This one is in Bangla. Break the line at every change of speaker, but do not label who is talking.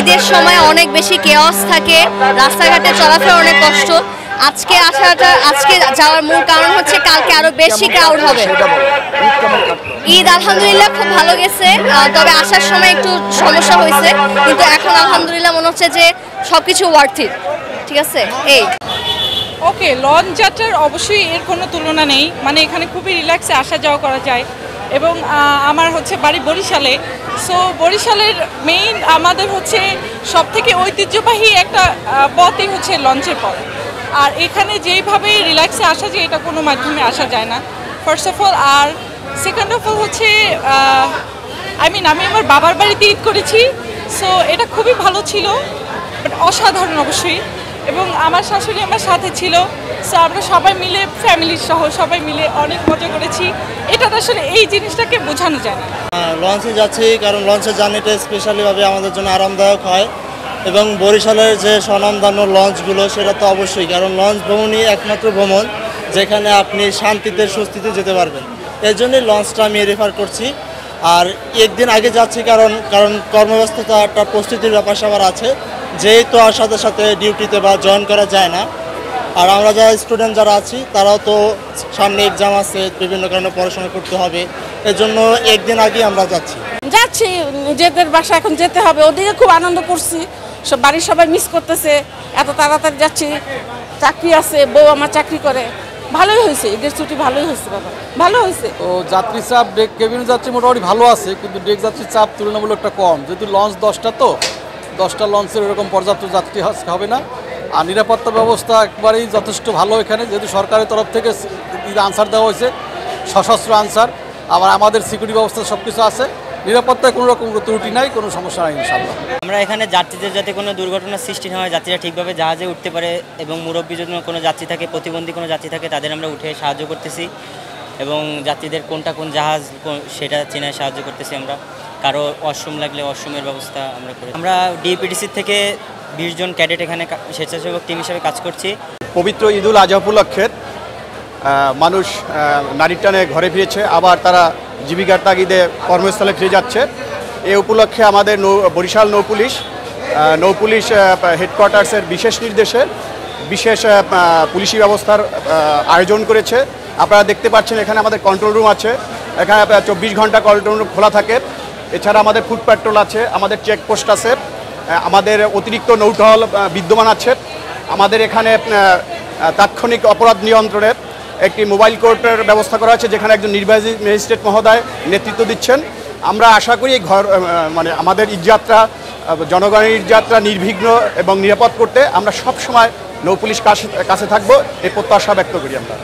ঈদের সময় অনেক বেশি কেওয়াস থাকে, রাস্তাঘাটে চলাফেরা অনেক কষ্ট। আজকে যাওয়ার মূল কারণ হচ্ছে কালকে আরো বেশি ক্রাউড হবে। ঈদ আলহামদুলিল্লাহ খুব ভালো গেছে, তবে আসার সময় একটু সমস্যা হয়েছে, কিন্তু এখন আলহামদুলিল্লাহ মনে হচ্ছে যে সবকিছু ওয়ার্থ ইট। ঠিক আছে। এই
ওকে, লঞ্চ যাত্রার অবশ্যই এর কোনো তুলনা নেই, মানে এখানে খুবই রিল্যাক্সে আসা যাওয়া করা যায়। এবং আমার হচ্ছে বাড়ি বরিশালে, সো বরিশালের মেইন আমাদের হচ্ছে সবথেকে ঐতিহ্যবাহী একটা পথই হচ্ছে লঞ্চের পথ। আর এখানে যেইভাবে রিল্যাক্সে আসা যায় এটা কোনো মাধ্যমে আসা যায় না, ফার্স্ট অফ অল। আর সেকেন্ড অফ অল হচ্ছে আমি আমার বাবার বাড়িতে ঈদ করেছি, সো এটা খুবই ভালো ছিল, বাট অসাধারণ অবশ্যই। এবং আমার শাশুড়ি আমার সাথে ছিল, সো আমরা সবাই মিলে ফ্যামিলির সহ সবাই মিলে অনেক মজা করেছি। এটা আসলে এই জিনিসটাকে বোঝানো যায় না।
লঞ্চে যাচ্ছি কারণ লঞ্চের জার্নিটা স্পেশালিভাবে আমাদের জন্য আরামদায়ক হয়, এবং বরিশালের যে স্বনামধন্য লঞ্চগুলো সেটা তো অবশ্যই, কারণ লঞ্চ ভ্রমণই একমাত্র ভ্রমণ যেখানে আপনি শান্তিতে স্বস্তিতে যেতে পারবেন। এর জন্যই লঞ্চটা আমি রেফার করছি। আর একদিন আগে যাচ্ছি কারণ কর্মব্যস্ততা একটা প্রস্তুতির ব্যাপার স্যাপার আছে, যেহেতু আর সাথে সাথে ডিউটিতে বা জয়েন করা যায় না। আর আমরা যারা স্টুডেন্ট যারা আছি তারাও তো সামনে এক্সাম আছে, বিভিন্ন কারণে পড়াশোনা করতে হবে, এর জন্য একদিন আগে আমরা যাচ্ছি।
নিজেদের বাসা এখন যেতে হবে, ওদিকে খুব আনন্দ করছি, সব বাড়ির সবাই মিস করতেছে, এত তাড়াতাড়ি যাচ্ছি। চাকরি আছে, বউ আমার চাকরি করে, ভালোই হয়েছে, ঈদের ছুটি ভালোই হয়েছে বাবা, ভালো হয়েছে।
তো যাত্রী চাপ ডেক কেবিন যাত্রী মোটামুটি ভালো আছে, কিন্তু ডেক যাত্রীর চাপ তুলনামূলক একটা কম, যেহেতু লঞ্চ 10টা, তো 10টা লঞ্চের এরকম পর্যাপ্ত যাত্রী হবে না। আর নিরাপত্তা ব্যবস্থা একবারেই যথেষ্ট ভালো এখানে, যেহেতু সরকারের তরফ থেকে আনসার দেওয়া হয়েছে, সশস্ত্র আনসার, আবার আমাদের সিকিউরিটি ব্যবস্থা সব কিছু আছে, নিরাপত্তায় কোনো রকম ত্রুটি নাই, কোনো সমস্যা নাই ইনশাআল্লাহ।
আমরা এখানে যাত্রীদের যাতে কোনো দুর্ঘটনার সৃষ্টি না হয়, যাত্রীরা ঠিকভাবে জাহাজে উঠতে পারে, এবং মুরব্বী যদি কোনো যাত্রী থাকে, প্রতিবন্ধী কোনো যাত্রী থাকে, তাদের আমরা উঠে সাহায্য করতেছি, এবং যাত্রীদের কোনটা কোন জাহাজ সেটা চেনায় সাহায্য করতেছি আমরা। কারো ওয়াশরুম লাগলে ওয়াশরুমের ব্যবস্থা আমরা করি। আমরা ডিপিডিসি থেকে 20 জন ক্যাডেট এখানে স্বেচ্ছাসেবক টিম হিসেবে কাজ করছি।
পবিত্র ঈদুল আজহা উপলক্ষে মানুষ নারীর টানে ঘরে ফিরেছে, আবার তারা জীবিকার তাগিদে কর্মস্থলে ফিরে যাচ্ছে। এ উপলক্ষে আমাদের বরিশাল নৌপুলিশ হেডকোয়ার্টার্সের বিশেষ নির্দেশে বিশেষ পুলিশি ব্যবস্থার আয়োজন করেছে। আপনারা দেখতে পাচ্ছেন এখানে আমাদের কন্ট্রোল রুম আছে, এখানে 24 ঘন্টা কন্ট্রোল রুম খোলা থাকে। এছাড়া আমাদের ফুড প্যাট্রোল আছে, আমাদের চেকপোস্ট আছে, আমাদের অতিরিক্ত নৌটহল বিদ্যমান আছে। আমাদের এখানে তাৎক্ষণিক অপরাধ নিয়ন্ত্রণে একটি মোবাইল কোর্টের ব্যবস্থা করা আছে, যেখানে একজন নির্বাহী ম্যাজিস্ট্রেট মহোদয় নেতৃত্ব দিচ্ছেন। আমরা আশা করি মানে আমাদের ঈদযাত্রা, জনগণের ঈদযাত্রা নির্বিঘ্ন এবং নিরাপদ করতে আমরা সব সময় নৌপুলিশ কাছে থাকবো, এই প্রত্যাশা ব্যক্ত করি আমরা।